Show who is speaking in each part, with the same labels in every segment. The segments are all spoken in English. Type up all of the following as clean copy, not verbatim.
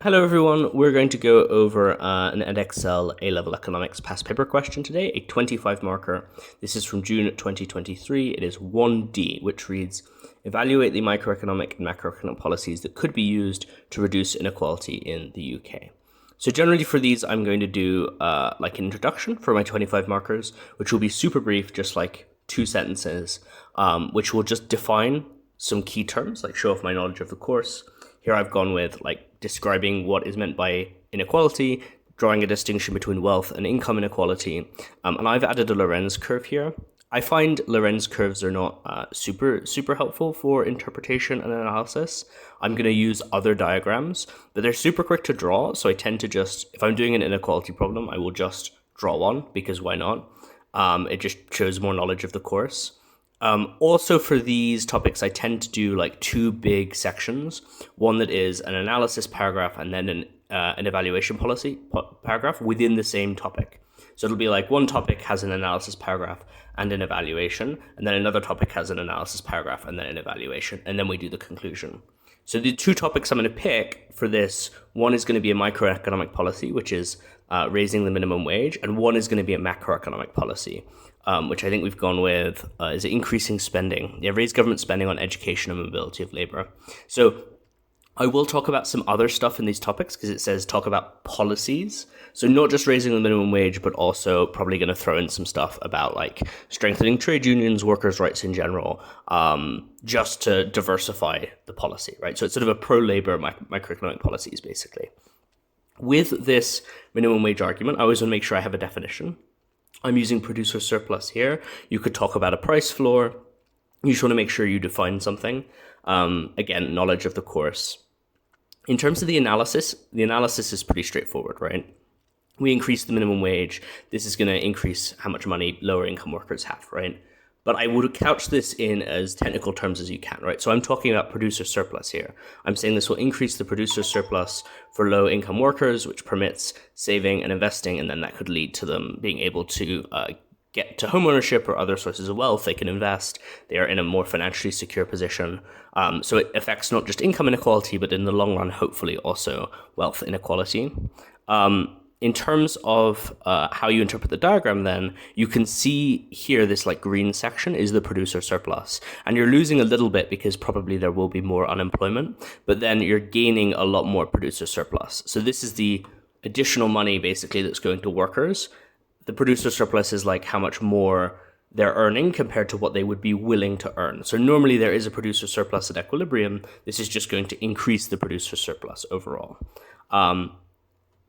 Speaker 1: Hello everyone, we're going to go over an Edexcel A-Level Economics past paper question today, a 25 marker. This is from June 2023. It is 1D, which reads, evaluate the microeconomic and macroeconomic policies that could be used to reduce inequality in the UK. So generally for these, I'm going to do like an introduction for my 25 markers, which will be super brief, just like 2 sentences, which will just define some key terms, like show off my knowledge of the course. Here I've gone with like describing what is meant by inequality, drawing a distinction between wealth and income inequality, and I've added a Lorenz curve here. I find Lorenz curves are not super helpful for interpretation and analysis. I'm going to use other diagrams, but they're super quick to draw, so I tend to just, if I'm doing an inequality problem, I will just draw one, because why not? It just shows more knowledge of the course. Also for these topics, I tend to do like 2 big sections. One that is an analysis paragraph and then an evaluation policy paragraph within the same topic. So it'll be like one topic has an analysis paragraph and an evaluation, and then another topic has an analysis paragraph and then an evaluation, and then we do the conclusion. So the 2 topics I'm going to pick for this, one is going to be a microeconomic policy, which is raising the minimum wage, and one is going to be a macroeconomic policy, which I think we've gone with is increasing spending. Yeah, raise government spending on education and mobility of labor. So I will talk about some other stuff in these topics because it says talk about policies. So not just raising the minimum wage, but also probably going to throw in some stuff about like strengthening trade unions, workers' rights in general, just to diversify the policy, right? So it's sort of a pro-labor microeconomic policies, basically. With this minimum wage argument, I always want to make sure I have a definition. I'm using producer surplus here. You could talk about a price floor. You just want to make sure you define something. Again, knowledge of the course. In terms of the analysis is pretty straightforward, right? We increase the minimum wage. This is going to increase how much money lower income workers have, right? But I would couch this in as technical terms as you can, right? So I'm talking about producer surplus here. I'm saying this will increase the producer surplus for low income workers, which permits saving and investing, and then that could lead to them being able to get to homeownership or other sources of wealth. They can invest. They are in a more financially secure position. So it affects not just income inequality, but in the long run, hopefully also wealth inequality. In terms of how you interpret the diagram, then you can see here this like green section is the producer surplus, and you're losing a little bit because probably there will be more unemployment, but then you're gaining a lot more producer surplus. So this is the additional money basically that's going to workers. The producer surplus is like how much more they're earning compared to what they would be willing to earn. So normally there is a producer surplus at equilibrium. This is just going to increase the producer surplus overall.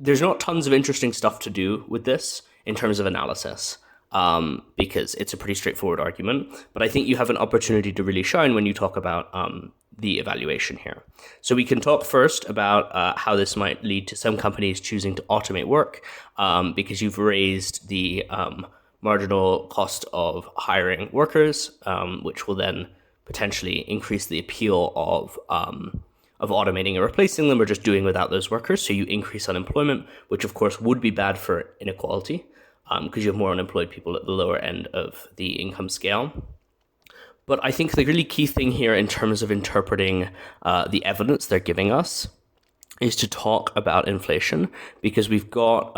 Speaker 1: There's not tons of interesting stuff to do with this in terms of analysis, because it's a pretty straightforward argument. But I think you have an opportunity to really shine when you talk about the evaluation here. So we can talk first about how this might lead to some companies choosing to automate work, because you've raised the marginal cost of hiring workers, which will then potentially increase the appeal of automating and replacing them or just doing without those workers. So you increase unemployment, which of course would be bad for inequality, because you have more unemployed people at the lower end of the income scale. But I think the really key thing here in terms of interpreting the evidence they're giving us is to talk about inflation, because we've got,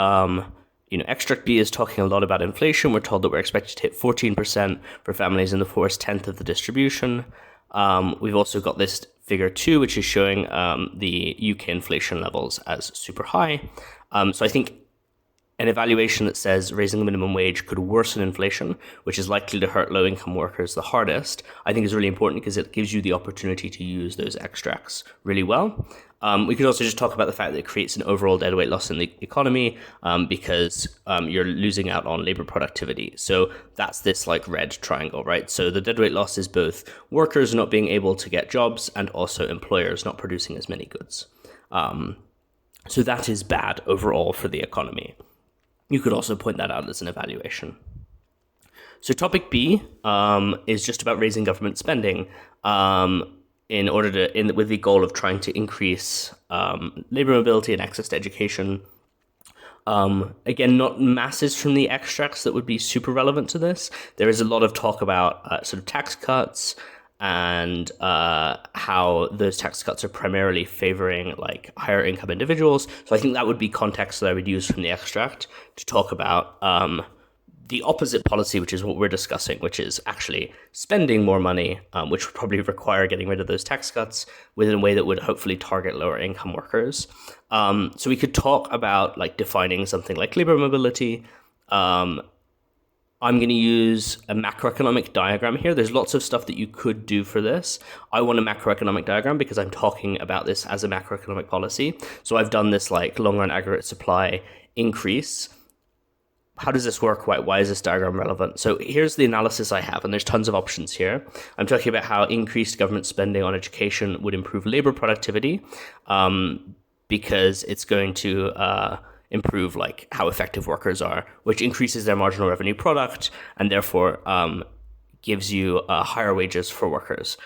Speaker 1: extract B is talking a lot about inflation. We're told that we're expected to hit 14% for families in the poorest tenth of the distribution. We've also got this figure 2, which is showing the UK inflation levels as super high. So I think an evaluation that says raising the minimum wage could worsen inflation, which is likely to hurt low-income workers the hardest, I think is really important because it gives you the opportunity to use those extracts really well. We could also just talk about the fact that it creates an overall deadweight loss in the economy, because you're losing out on labor productivity. So that's this like red triangle, right? So the deadweight loss is both workers not being able to get jobs and also employers not producing as many goods. So that is bad overall for the economy. You could also point that out as an evaluation. So topic B is just about raising government spending in order to, with the goal of trying to increase labor mobility and access to education. Again, not masses from the extracts that would be super relevant to this. There is a lot of talk about sort of tax cuts and how those tax cuts are primarily favoring like higher income individuals. So I think that would be context that I would use from the extract to talk about the opposite policy, which is what we're discussing, which is actually spending more money, which would probably require getting rid of those tax cuts within a way that would hopefully target lower income workers. So we could talk about like defining something like labor mobility. I'm going to use a macroeconomic diagram here. There's lots of stuff that you could do for this. I want a macroeconomic diagram because I'm talking about this as a macroeconomic policy. So I've done this like long run aggregate supply increase. How does this work? Why is this diagram relevant? So here's the analysis I have, and there's tons of options here. I'm talking about how increased government spending on education would improve labor productivity because it's going to improve like how effective workers are, which increases their marginal revenue product and therefore gives you higher wages for workers.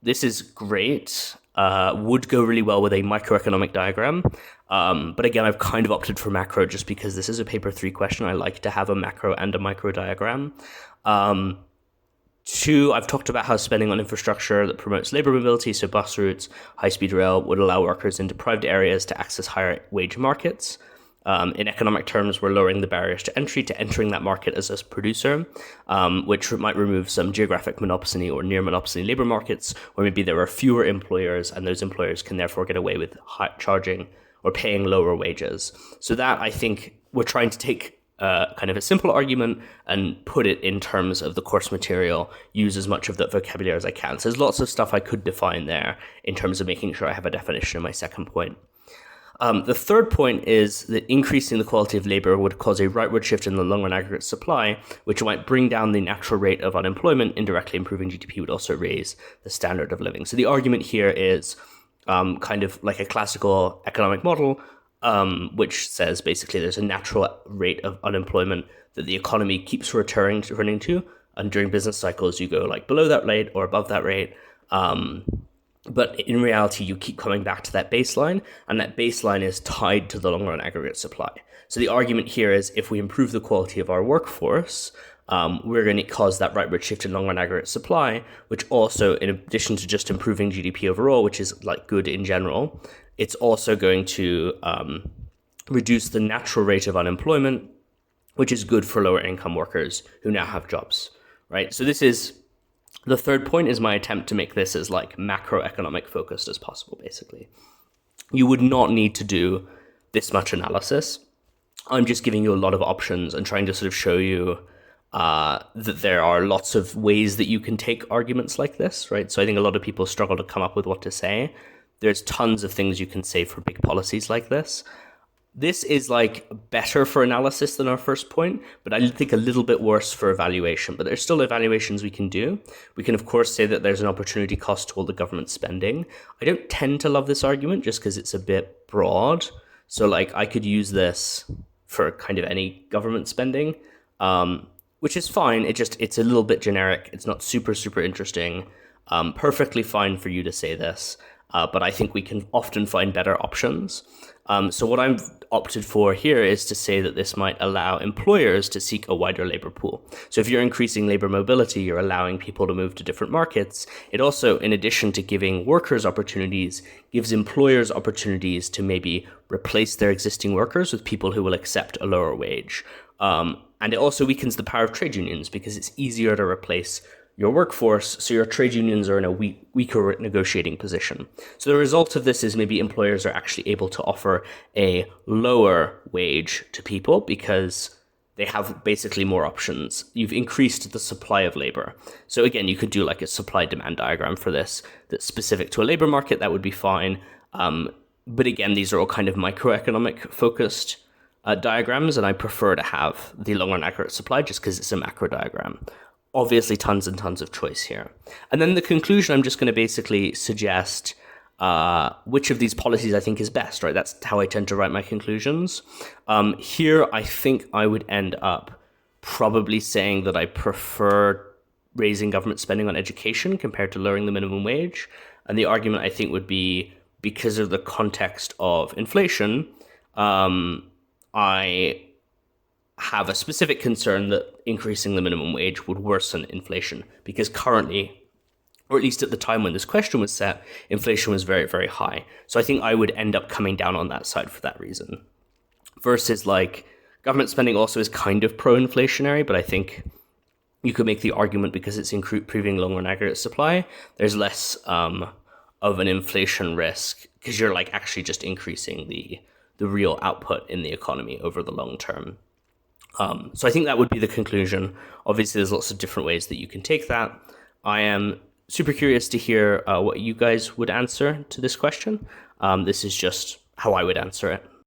Speaker 1: This is great. Would go really well with a microeconomic diagram. But again, I've kind of opted for macro just because this is a paper 3 question. I like to have a macro and a micro diagram. 2, I've talked about how spending on infrastructure that promotes labor mobility, so bus routes, high-speed rail, would allow workers in deprived areas to access higher wage markets. In economic terms, we're lowering the barriers to entry to entering that market as a producer, which might remove some geographic monopoly or near monopoly labor markets, where maybe there are fewer employers and those employers can therefore get away with charging or paying lower wages. So that, I think, we're trying to take kind of a simple argument and put it in terms of the course material, use as much of that vocabulary as I can. So there's lots of stuff I could define there in terms of making sure I have a definition in my second point. The third point is that increasing the quality of labor would cause a rightward shift in the long-run aggregate supply, which might bring down the natural rate of unemployment, indirectly improving GDP, would also raise the standard of living. So the argument here is kind of like a classical economic model, which says basically there's a natural rate of unemployment that the economy keeps returning to, and during business cycles you go like below that rate or above that rate. But in reality, you keep coming back to that baseline, and that baseline is tied to the long-run aggregate supply. So the argument here is if we improve the quality of our workforce, we're going to cause that rightward shift in long-run aggregate supply, which also, in addition to just improving GDP overall, which is like good in general, it's also going to reduce the natural rate of unemployment, which is good for lower income workers who now have jobs, right? So this is the third point, is my attempt to make this as like macroeconomic focused as possible, basically. You would not need to do this much analysis. I'm just giving you a lot of options and trying to sort of show you that there are lots of ways that you can take arguments like this, right? So I think a lot of people struggle to come up with what to say. There's tons of things you can say for big policies like this. This is like better for analysis than our first point, but I think a little bit worse for evaluation. But there's still evaluations we can do. We can, of course, say that there's an opportunity cost to all the government spending. I don't tend to love this argument just because it's a bit broad. So like I could use this for kind of any government spending, which is fine. It's a little bit generic. It's not super, super interesting. Perfectly fine for you to say this. But I think we can often find better options. So what I've opted for here is to say that this might allow employers to seek a wider labor pool. So if you're increasing labor mobility, you're allowing people to move to different markets. It also, in addition to giving workers opportunities, gives employers opportunities to maybe replace their existing workers with people who will accept a lower wage. And it also weakens the power of trade unions because it's easier to replace your workforce, so your trade unions are in a weaker negotiating position. So the result of this is maybe employers are actually able to offer a lower wage to people because they have basically more options. You've increased the supply of labor. So again, you could do like a supply-demand diagram for this that's specific to a labor market. That would be fine. But again, these are all kind of microeconomic focused diagrams, and I prefer to have the long-run aggregate supply just because it's a macro diagram. Obviously, tons and tons of choice here. And then the conclusion, I'm just going to basically suggest which of these policies I think is best, right? That's how I tend to write my conclusions. Here, I think I would end up probably saying that I prefer raising government spending on education compared to lowering the minimum wage. And the argument, I think, would be because of the context of inflation, I have a specific concern that increasing the minimum wage would worsen inflation because currently or at least at the time when this question was set, inflation was very, very high. So I think I would end up coming down on that side for that reason. Versus like government spending also is kind of pro-inflationary, but I think you could make the argument because it's improving long-run aggregate supply, there's less of an inflation risk because you're like actually just increasing the real output in the economy over the long term. So I think that would be the conclusion. Obviously, there's lots of different ways that you can take that. I am super curious to hear what you guys would answer to this question. This is just how I would answer it.